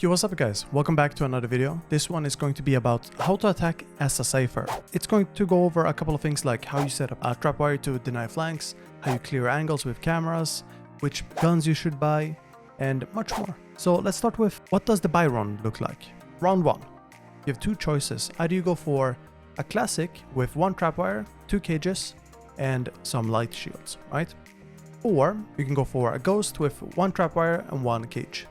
Yo, what's up guys? Welcome back to another video. This one is going to be about how to attack as a Cypher. It's going to go over a couple of things like how you set up a trapwire to deny flanks, how you clear angles with cameras, which guns you should buy, and much more. So let's start with what does the buy round look like? Round 1. You have two choices. Either you go for a classic with one trapwire, 2 cages, and some light shields, right? Or you can go for a ghost with one trapwire and 1 cage.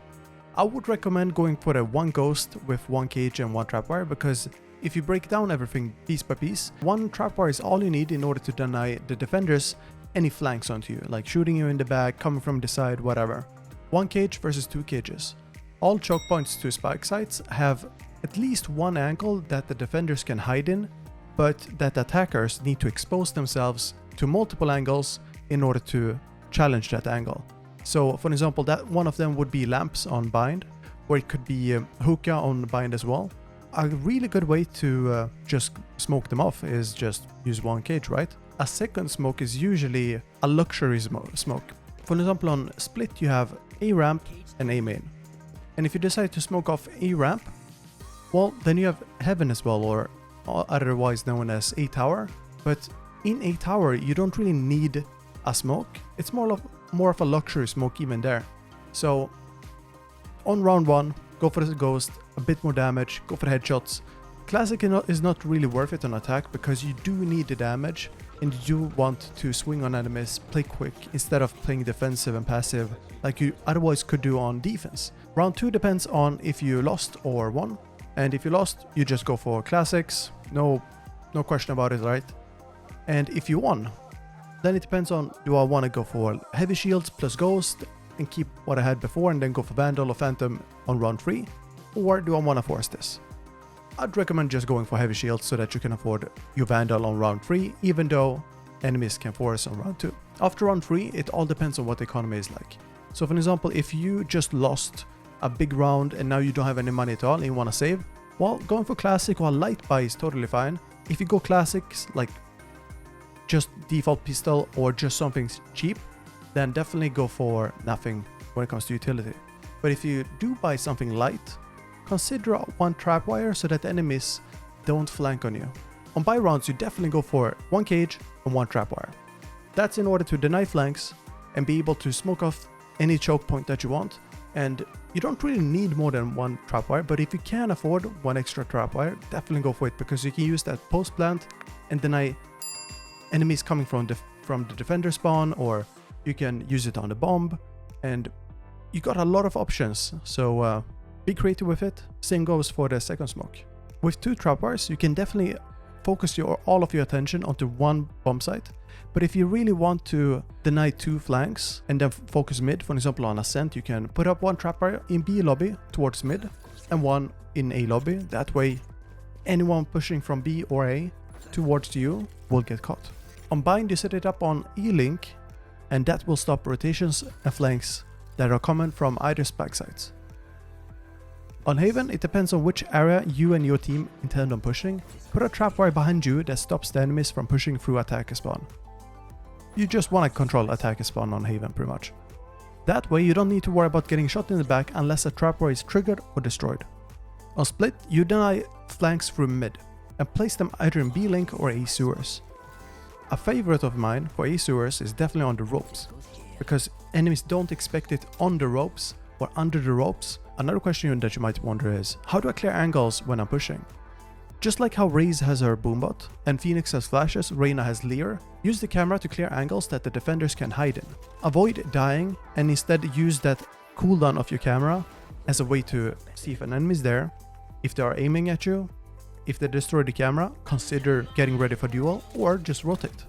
I would recommend going for the one ghost with 1 cage and 1 trapwire, because if you break down everything piece by piece, 1 trapwire is all you need in order to deny the defenders any flanks onto you, like shooting you in the back, coming from the side, whatever. 1 cage versus 2 cages. All choke points to spike sites have at least one angle that the defenders can hide in, but that attackers need to expose themselves to multiple angles in order to challenge that angle. So for example, that one of them would be lamps on bind, or it could be hookah on bind as well. A really good way to just smoke them off is just use 1 cage, right? A second smoke is usually a luxury smoke. For example, on split you have A ramp and A main. And if you decide to smoke off A ramp, well, then you have heaven as well, or otherwise known as A tower. But in A tower, you don't really need a smoke. It's more of a luxury smoke even there. So on round 1, go for the ghost, a bit more damage, go for the headshots. Classic is not really worth it on attack because you do need the damage and you do want to swing on enemies, play quick instead of playing defensive and passive like you otherwise could do on defense. Round 2 depends on if you lost or won, and if you lost you just go for classics, no question about it, right? And if you won, then it depends on, do I want to go for heavy shields plus ghost and keep what I had before and then go for vandal or phantom on round 3, or do I want to force this? I'd recommend just going for heavy shields so that you can afford your vandal on round 3, even though enemies can force on round 2. After round 3, it all depends on what the economy is like. So for example, if you just lost a big round and now you don't have any money at all and you want to save, well, going for classic or light buy is totally fine. If you go classics like just default pistol or just something cheap, then definitely go for nothing when it comes to utility. But if you do buy something light, consider 1 trapwire so that enemies don't flank on you. On buy rounds, you definitely go for 1 cage and 1 trapwire. That's in order to deny flanks and be able to smoke off any choke point that you want. And you don't really need more than 1 trapwire, but if you can afford 1 extra trapwire, definitely go for it, because you can use that post plant and deny enemies coming from the defender spawn, or you can use it on the bomb, and you got a lot of options. So be creative with it. Same goes for the second smoke. With 2 trapwires, you can definitely focus all of your attention onto 1 bomb site. But if you really want to deny 2 flanks and then focus mid, for example on ascent, you can put up 1 trapwire in B lobby towards mid and 1 in A lobby. That way anyone pushing from B or A towards you will get caught. On bind, you set it up on E-link, and that will stop rotations and flanks that are coming from either spike sites. On Haven, it depends on which area you and your team intend on pushing. Put a trapwire behind you that stops the enemies from pushing through attacker spawn. You just want to control attacker spawn on Haven pretty much. That way you don't need to worry about getting shot in the back unless a trapwire is triggered or destroyed. On split, you deny flanks through mid and place them either in B-link or A sewers. A favorite of mine for A sewers is definitely on the ropes, because enemies don't expect it on the ropes or under the ropes. Another question that you might wonder is, how do I clear angles when I'm pushing? Just like how Raze has her boombot and Phoenix has flashes, Reyna has Leer, use the camera to clear angles that the defenders can hide in. Avoid dying and instead use that cooldown of your camera as a way to see if an enemy is there, if they are aiming at you. If they destroy the camera, consider getting ready for duel or just rotate.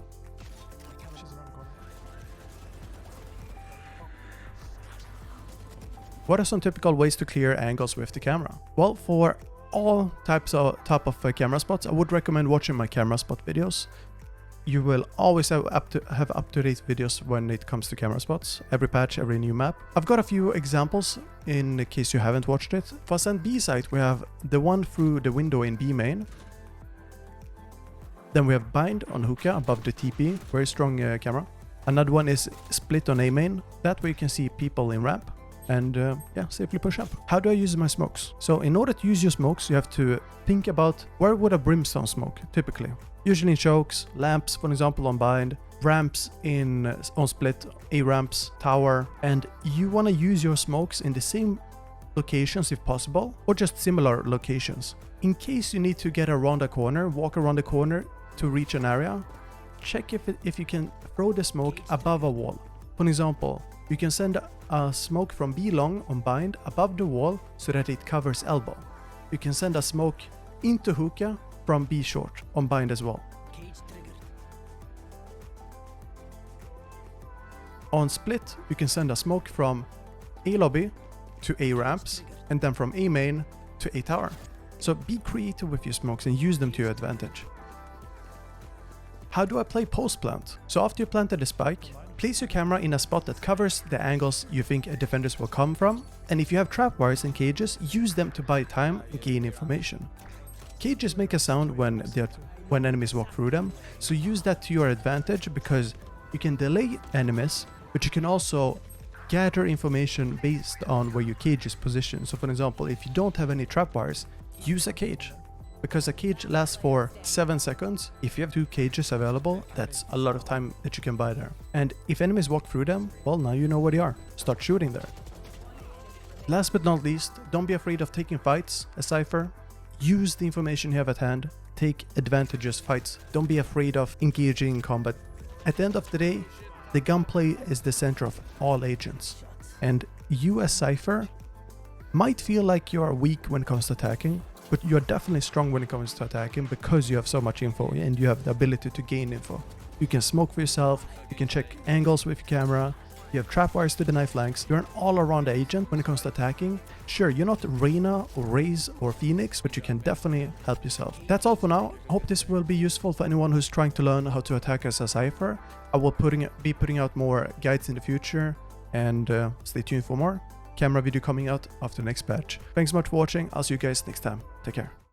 What are some typical ways to clear angles with the camera? Well, for all type of camera spots, I would recommend watching my camera spot videos. You will always have up-to-date videos when it comes to camera spots, every patch, every new map. I've got a few examples in case you haven't watched it. For Ascent B site, we have the one through the window in B main. Then we have bind on hookah above the TP, very strong camera. Another one is split on A main, that way you can see people in ramp. and yeah, safely push up. How do I use my smokes? So in order to use your smokes, you have to think about where would a brimstone smoke typically. Usually in chokes, lamps, for example, on bind, ramps on split, A ramps, tower, and you want to use your smokes in the same locations if possible, or just similar locations. In case you need to get around a corner, walk around the corner to reach an area, check if you can throw the smoke above a wall. For example, you can send a smoke from B long on bind above the wall so that it covers elbow. You can send a smoke into hookah from B short on bind as well. On split, you can send a smoke from A lobby to A ramps, and then from A main to A tower. So be creative with your smokes and use them to your advantage. How do I play post plant? So after you planted the spike, place your camera in a spot that covers the angles you think defenders will come from, and if you have trap wires and cages, use them to buy time and gain information. Cages make a sound when enemies walk through them, so use that to your advantage because you can delay enemies, but you can also gather information based on where your cage is positioned. So for example, if you don't have any trap wires, use a cage, because a cage lasts for 7 seconds. If you have 2 cages available, that's a lot of time that you can buy there. And if enemies walk through them, well, now you know where they are. Start shooting there. Last but not least, don't be afraid of taking fights as Cypher. Use the information you have at hand. Take advantageous fights. Don't be afraid of engaging in combat. At the end of the day, the gunplay is the center of all agents. And you as Cypher might feel like you are weak when it comes to attacking, but you're definitely strong when it comes to attacking because you have so much info and you have the ability to gain info. You can smoke for yourself, you can check angles with your camera, you have trapwires to deny flanks. You're an all-around agent when it comes to attacking. Sure, you're not Reyna or Raze or Phoenix, but you can definitely help yourself. That's all for now. I hope this will be useful for anyone who's trying to learn how to attack as a Cypher. I will be putting out more guides in the future, and stay tuned for more camera video coming out after the next patch. Thanks so much for watching. I'll see you guys next time. Take care.